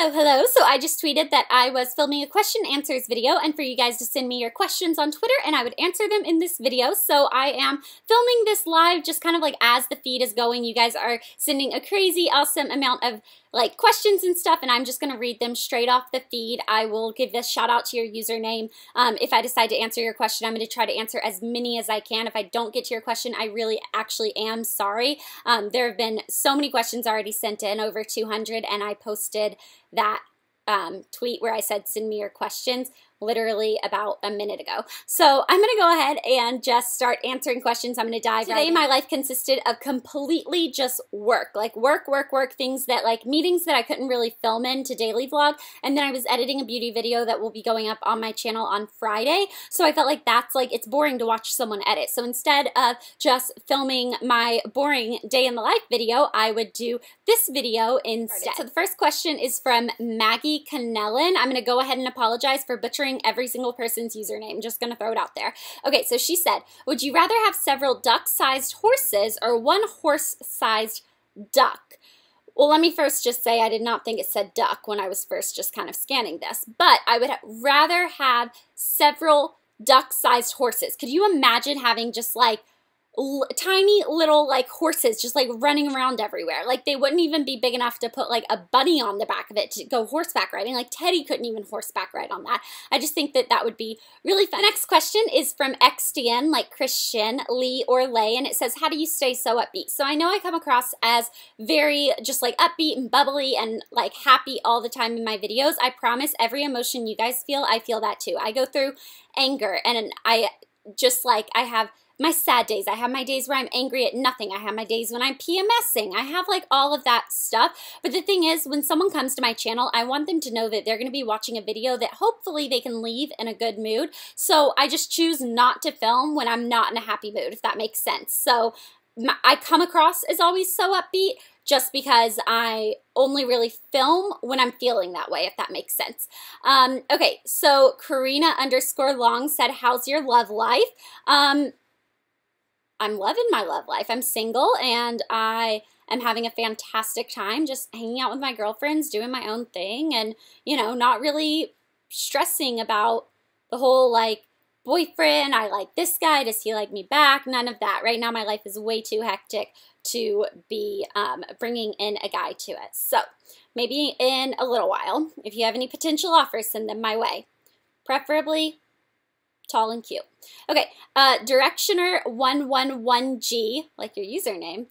Hello, hello. So I just tweeted that I was filming a question answers video and for you guys to send me your questions on Twitter and I would answer them in this video. So I am filming this live just kind of like as the feed is going. You guys are sending a crazy awesome amount of like questions and stuff and I'm just going to read them straight off the feed. I will give this shout out to your username. If I decide to answer your question, I'm going to try to answer as many as I can. If I don't get to your question, I really actually am sorry. There have been so many questions already sent in, over 200, and I posted that tweet where I said send me your questions literally about a minute ago. So I'm going to go ahead and just start answering questions. I'm going to dive right in. Today my life consisted of completely just work, like work, things that like meetings that I couldn't really film in to daily vlog. And then I was editing a beauty video that will be going up on my channel on Friday. So I felt like that's like, it's boring to watch someone edit. So instead of just filming my boring day in the life video, I would do this video instead. So the first question is from Maggie Canellin. I'm going to go ahead and apologize for butchering every single person's username. Just gonna throw it out there. Okay, so she said, would you rather have several duck-sized horses or one horse-sized duck? Well, let me first just say I did not think it said duck when I was first just kind of scanning this, but I would rather have several duck-sized horses. Could you imagine having just like tiny little like horses just like running around everywhere? Like they wouldn't even be big enough to put like a bunny on the back of it to go horseback riding. Like Teddy couldn't even horseback ride on that. I just think that that would be really fun. The next question is from XDN, like Christian, Lee, or Lay, and it says, how do you stay so upbeat? So I know I come across as very just like upbeat and bubbly and like happy all the time in my videos. I promise every emotion you guys feel, I feel that too. I go through anger and I just like, I have my sad days. I have my days where I'm angry at nothing. I have my days when I'm PMSing. I have like all of that stuff. But the thing is, when someone comes to my channel, I want them to know that they're going to be watching a video that hopefully they can leave in a good mood. So I just choose not to film when I'm not in a happy mood, if that makes sense. So I come across as always so upbeat just because I only really film when I'm feeling that way, if that makes sense. Okay, so Karina_Long said, how's your love life? I'm loving my love life. I'm single and I am having a fantastic time just hanging out with my girlfriends, doing my own thing and, you know, not really stressing about the whole like boyfriend. I like this guy. Does he like me back? None of that. Right now my life is way too hectic to be bringing in a guy to it. So maybe in a little while, if you have any potential offers, send them my way. Preferably tall and cute. Okay, Directioner111G, like your username,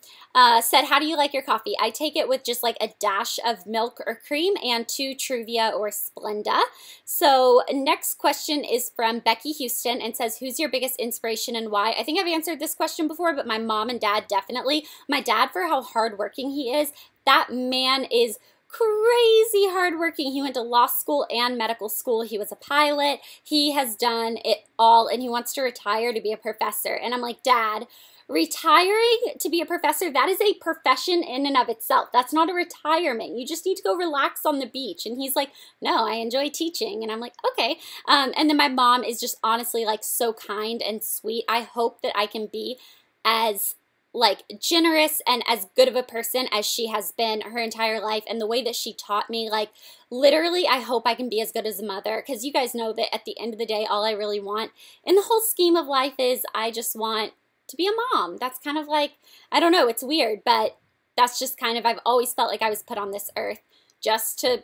said, how do you like your coffee? I take it with just like a dash of milk or cream and 2 Truvia or Splenda. So next question is from Becky Houston and says, who's your biggest inspiration and why? I think I've answered this question before, but my mom and dad definitely. My dad, for how hardworking he is, that man is crazy hardworking. He went to law school and medical school. He was a pilot. He has done it all and he wants to retire to be a professor. And I'm like, Dad, retiring to be a professor, that is a profession in and of itself. That's not a retirement. You just need to go relax on the beach. And he's like, no, I enjoy teaching. And I'm like, okay. And then my mom is just honestly like so kind and sweet. I hope that I can be as like generous and as good of a person as she has been her entire life, and the way that she taught me, like literally I hope I can be as good as a mother, because you guys know that at the end of the day all I really want in the whole scheme of life is I just want to be a mom. That's kind of like, I don't know, it's weird, but that's just kind of, I've always felt like I was put on this earth just to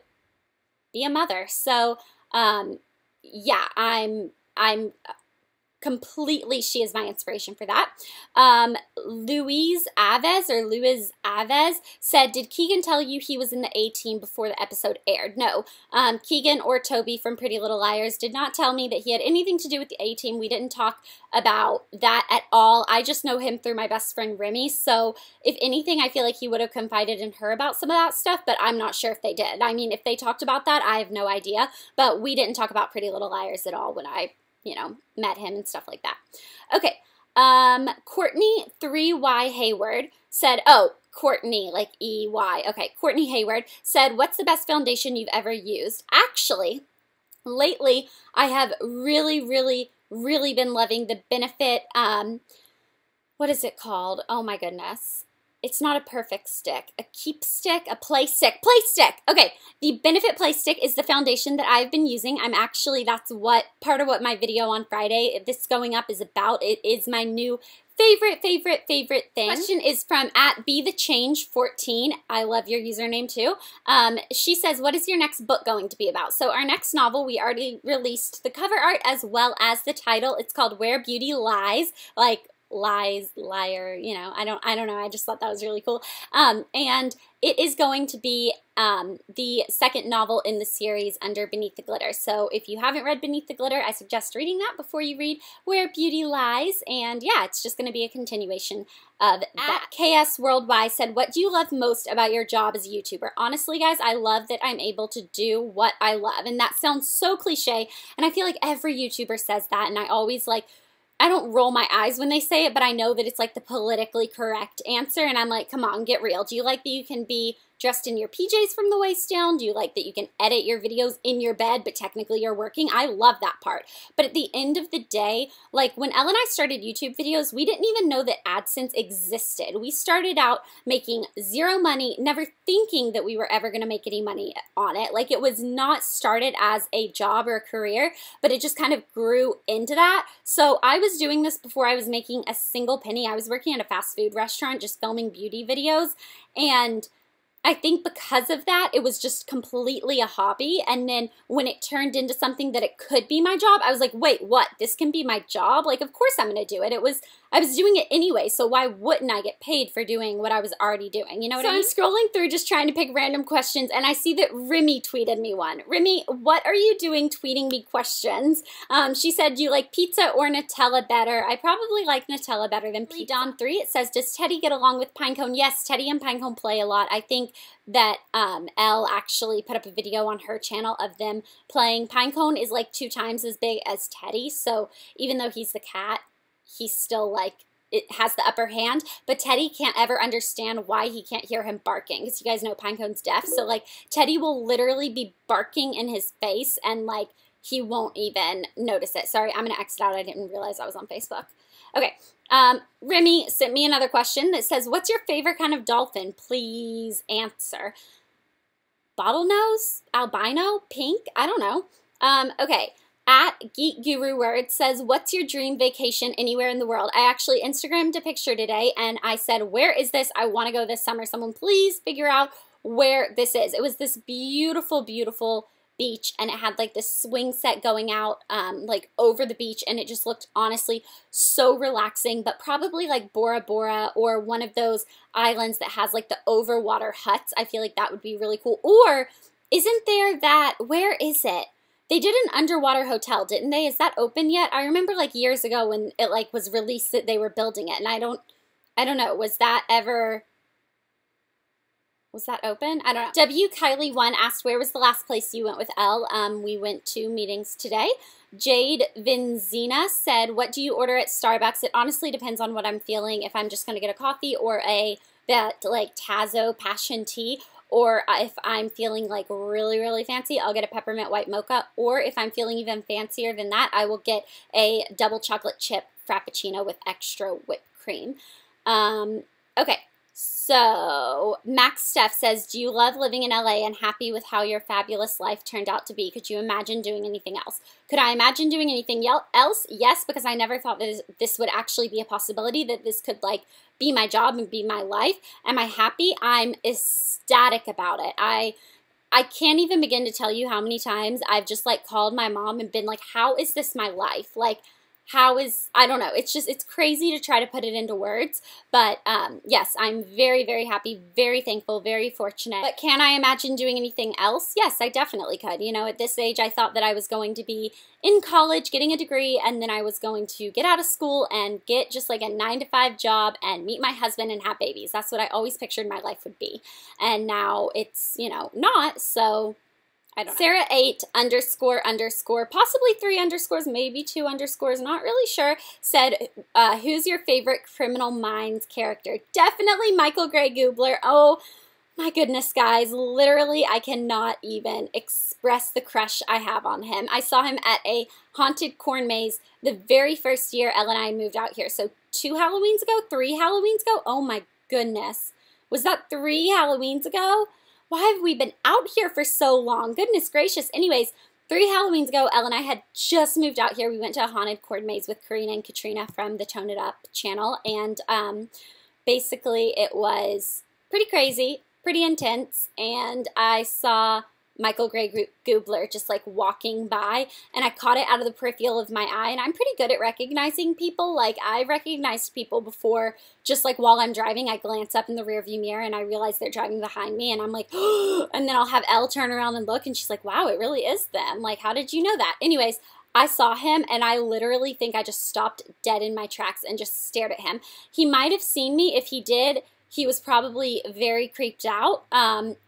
be a mother. So yeah, I'm completely, she is my inspiration for that. Luis Aves said, did Keegan tell you he was in the A-Team before the episode aired? No. Keegan or Toby from Pretty Little Liars did not tell me that he had anything to do with the A-Team. We didn't talk about that at all. I just know him through my best friend Remy, so if anything, I feel like he would have confided in her about some of that stuff, but I'm not sure if they did. I mean, if they talked about that, I have no idea, but we didn't talk about Pretty Little Liars at all when I met him and stuff like that. Okay, Courtney 3Y Hayward said, oh, Courtney, like E-Y. Okay, Courtney Hayward said, what's the best foundation you've ever used? Actually, lately, I have really been loving the Benefit, what is it called? Oh my goodness. it's not a perfect stick, a keep stick, a play stick, play stick. Okay, the Benefit Play Stick is the foundation that I've been using. That's what part of what my video on Friday, this going up, is about. It is my new favorite thing. Question is from @BeTheChange14. I love your username too. She says, what is your next book going to be about? So our next novel, we already released the cover art as well as the title. It's called Where Beauty Lies, like lies, liar, you know, I don't know. I just thought that was really cool. And it is going to be the second novel in the series under Beneath the Glitter. So if you haven't read Beneath the Glitter, I suggest reading that before you read Where Beauty Lies. And yeah, it's just going to be a continuation of that. KS Worldwide said, what do you love most about your job as a YouTuber? Honestly, guys, I love that I'm able to do what I love. And that sounds so cliche. And I feel like every YouTuber says that. And I always I don't roll my eyes when they say it, but I know that it's like the politically correct answer, and I'm like, come on, get real. Do you like that you can be dressed in your PJs from the waist down? Do you like that you can edit your videos in your bed, but technically you're working? I love that part. But at the end of the day, like when Elle and I started YouTube videos, we didn't even know that AdSense existed. We started out making zero money, never thinking that we were ever going to make any money on it. Like it was not started as a job or a career, but it just kind of grew into that. So I was doing this before I was making a single penny. I was working at a fast food restaurant just filming beauty videos, and I think because of that, it was just completely a hobby. And then when it turned into something that it could be my job, I was like, wait, what? This can be my job? Like, of course I'm going to do it. I was doing it anyway, so why wouldn't I get paid for doing what I was already doing? You know what I mean? So I'm scrolling through just trying to pick random questions, and I see that Remy tweeted me one. Remy, what are you doing tweeting me questions? She said, do you like pizza or Nutella better? I probably like Nutella better than pizza. Don3, it says, does Teddy get along with Pinecone? Yes, Teddy and Pinecone play a lot. I think that Elle actually put up a video on her channel of them playing. Pinecone is like 2 times as big as Teddy, so even though he's the cat, he's still like, it has the upper hand, but Teddy can't ever understand why he can't hear him barking, because you guys know Pinecone's deaf, so like Teddy will literally be barking in his face and like he won't even notice it. Sorry, I'm gonna exit out. I didn't realize I was on Facebook. Okay, Remy sent me another question that says, what's your favorite kind of dolphin? Please answer. Bottlenose? Albino? Pink? I don't know. Okay. Geek Guru Word says, what's your dream vacation anywhere in the world? I actually Instagrammed a picture today and I said, where is this? I want to go this summer. Someone please figure out where this is. It was this beautiful, beautiful beach, and it had like this swing set going out like over the beach, and it just looked honestly so relaxing, but probably like Bora Bora or one of those islands that has like the overwater huts. I feel like that would be really cool. Or isn't there that, where is it? They did an underwater hotel, didn't they? Is that open yet? I remember like years ago when it like was released that they were building it, and I don't know, was that open? I don't know. W Kylie 1 asked, where was the last place you went with Elle? We went to meetings today. Jade Vinzina said, what do you order at Starbucks? It honestly depends on what I'm feeling. If I'm just going to get a coffee or that like Tazo passion tea, or if I'm feeling like really, really fancy, I'll get a peppermint white mocha. Or if I'm feeling even fancier than that, I will get a double chocolate chip frappuccino with extra whipped cream. Okay. So, Max Steph says, do you love living in LA and happy with how your fabulous life turned out to be? Could you imagine doing anything else? Could I imagine doing anything else? Yes, because I never thought that this would actually be a possibility, that this could like be my job and be my life. Am I happy? I'm ecstatic about it. I can't even begin to tell you how many times I've just like called my mom and been like, how is this my life? Like, I don't know. It's crazy to try to put it into words. But yes, I'm very, very happy, very thankful, very fortunate. But can I imagine doing anything else? Yes, I definitely could. You know, at this age, I thought that I was going to be in college getting a degree, and then I was going to get out of school and get just like a 9-to-5 job and meet my husband and have babies. That's what I always pictured my life would be. And now it's, you know, not, so I don't know. Sarah 8 __, possibly 3 underscores, maybe 2 underscores, not really sure, said, who's your favorite Criminal Minds character? Definitely Michael Gray Goobler. Oh my goodness, guys. Literally, I cannot even express the crush I have on him. I saw him at a haunted corn maze the very first year Elle and I moved out here. So 2 Halloweens ago, 3 Halloweens ago. Oh my goodness. Was that 3 Halloweens ago? Why have we been out here for so long? Goodness gracious. Anyways, 3 Halloweens ago, Elle and I had just moved out here. We went to a haunted cord maze with Karina and Katrina from the Tone It Up channel. And basically it was pretty crazy, pretty intense. And I saw Michael Gray Goobler just like walking by, and I caught it out of the peripheral of my eye, and I'm pretty good at recognizing people. Like, I've recognized people before, just like while I'm driving, I glance up in the rearview mirror and I realize they're driving behind me, and I'm like, oh, and then I'll have Elle turn around and look, and she's like, wow, it really is them. Like, how did you know that? Anyways, I saw him, and I literally think I just stopped dead in my tracks and just stared at him. He might have seen me. If he did, he was probably very creeped out.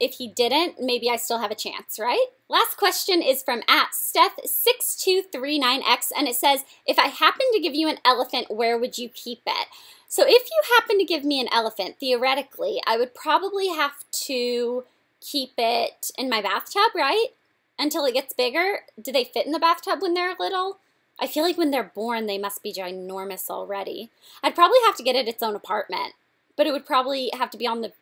If he didn't, maybe I still have a chance, right? Last question is from @Steph6239X, and it says, if I happen to give you an elephant, where would you keep it? So if you happen to give me an elephant, theoretically, I would probably have to keep it in my bathtub, right? Until it gets bigger. Do they fit in the bathtub when they're little? I feel like when they're born, they must be ginormous already. I'd probably have to get it its own apartment. But it would probably have to be on the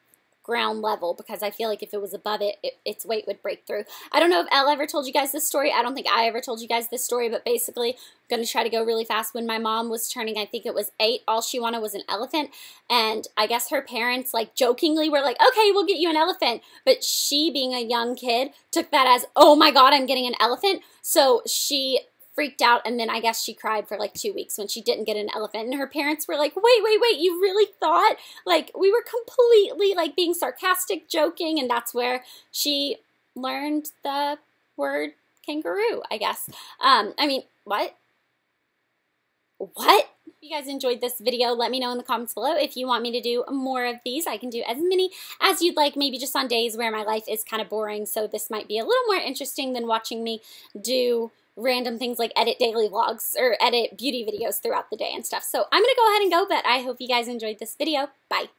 ground level, because I feel like if it was above it, its weight would break through. I don't know if Elle ever told you guys this story. I don't think I ever told you guys this story, but basically, I'm going to try to go really fast. When my mom was turning, I think it was 8, all she wanted was an elephant. And I guess her parents, like, jokingly were like, okay, we'll get you an elephant. But she, being a young kid, took that as, oh my God, I'm getting an elephant. So she freaked out, and then I guess she cried for like 2 weeks when she didn't get an elephant, and her parents were like, wait, you really thought? Like, we were completely like being sarcastic, joking, and that's where she learned the word kangaroo, I guess. I mean, what? If you guys enjoyed this video, let me know in the comments below. If you want me to do more of these, I can do as many as you'd like, maybe just on days where my life is kind of boring, so this might be a little more interesting than watching me do random things like edit daily vlogs or edit beauty videos throughout the day and stuff. So I'm going to go ahead and go, but I hope you guys enjoyed this video. Bye.